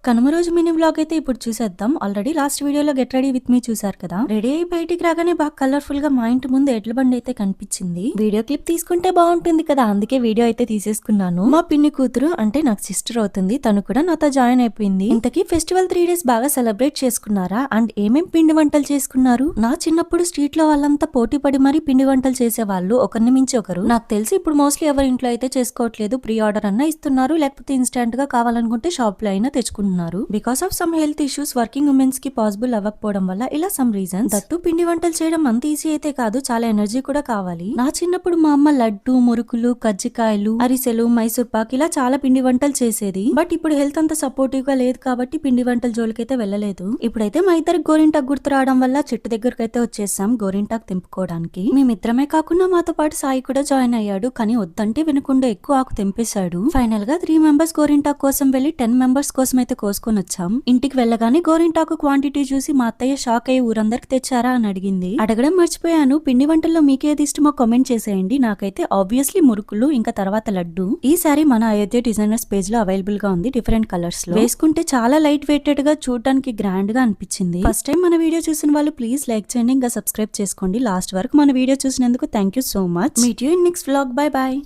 కనుమ రోజు mini blog అయితే ఇప్పుడు చూసేద్దాం. ఆల్రెడీ లాస్ట్ వీడియోలో గెట్ రెడీ విత్ మీ చూసారు కదా. రెడీ అయి బయటికి రాగానే బాగా కలర్ఫుల్ గా మా ఇంటి ముందు ఎడ్ల బండి అయితే కనిపించింది. వీడియో క్లిప్ తీసుకుంటే బాగుంటుంది కదా, అందుకే వీడియో అయితే తీసేసుకున్నాను. మా పిన్ని కూతురు అంటే నాకు సిస్టర్ అవుతుంది, తను కూడా నాతో జాయిన్ అయిపోయింది. ఇంతకీ ఫెస్టివల్ 3 days బాగా సెలబ్రేట్ చేసుకున్నారా అండ్ ఏమేం పిండి వంటలు చేసుకున్నారు? నా చిన్నప్పుడు స్ట్రీట్ లో వాళ్ళంతా పోటీ పడి మరీ పిండి వంటలు చేసేవాళ్ళు, ఒకరిని మించి ఒకరు. నాకు తెలిసి ఇప్పుడు మోస్ట్లీ ఎవరి ఇంట్లో అయితే చేసుకోవట్లేదు, ప్రీ ఆర్డర్ అన్నా ఇస్తున్నారు, లేకపోతే ఇన్స్టాంట్ గా కావాలనుకుంటే షాప్ లో అయినా తెచ్చుకుంటున్నారు. Because of some health issues working women's కి పాసిబుల్ అవ్వకపోవడం వల్ల ఇలా సమ్ రీజన్స్. దట్టు పిండి వంటలు చేయడం అంత ఈజీ అయితే కాదు, చాలా ఎనర్జీ కూడా కావాలి. నా చిన్నప్పుడు మా అమ్మ లడ్డు, మురుకులు, కజ్జికాయలు, అరిసెలు, మైసూర్ పాక్ ఇలా చాలా పిండి వంటలు చేసేది. బట్ ఇప్పుడు హెల్త్ అంత సపోర్టివ్ గా లేదు కాబట్టి పిండి వంటల జోలికైతే వెళ్ళలేదు. ఇప్పుడైతే మా ఇద్దరికి గోరింటాకు గుర్తు రావడం వల్ల చెట్టు దగ్గరకు అయితే వచ్చేసాం గోరింటాకు తెంపుకోవడానికి. మేమిద్దరమే కాకుండా మాతో పాటు సాయి కూడా జాయిన్ అయ్యాడు, కానీ వద్దంటే వినకుండా ఎక్కువ ఆకు తెంపేశాడు. ఫైనల్ గా 3 members గోరింటాకు కోసం వెళ్లి 10 members కోసం అయితే కోసుకొని వచ్చాం. ఇంటికి వెళ్ళగానే గోరింటాకు క్వాంటిటీ చూసి మా అత్తయ్య షాక్ అయ్యి ఊరందరికి తెచ్చారా అని అడిగింది. అడగడం మర్చిపోయాను, పిండి వంటల్లో మీకేది ఇష్టమో కామెంట్ చేసేయండి. నాకైతే ఆబ్వియస్లీ మురుకులు, ఇంకా తర్వాత లడ్డు. ఈ సారీ మన అయోధ్య డిజైనర్స్ పేజ్ లో అవైలబుల్ గా ఉంది, డిఫరెంట్ కలర్స్ లో. వేసుకుంటే చాలా లైట్ వెయిటెడ్ గా, చూడడానికి గ్రాండ్ గా అనిపించింది. ఫస్ట్ టైం మన వీడియో చూసిన వాళ్ళు ప్లీజ్ లైక్ చేయండి, ఇంకా సబ్స్క్రైబ్ చేసుకోండి. లాస్ట్ వరకు మన వీడియో చూసినందుకు thank you so much. Meet you in next vlog. Bye bye.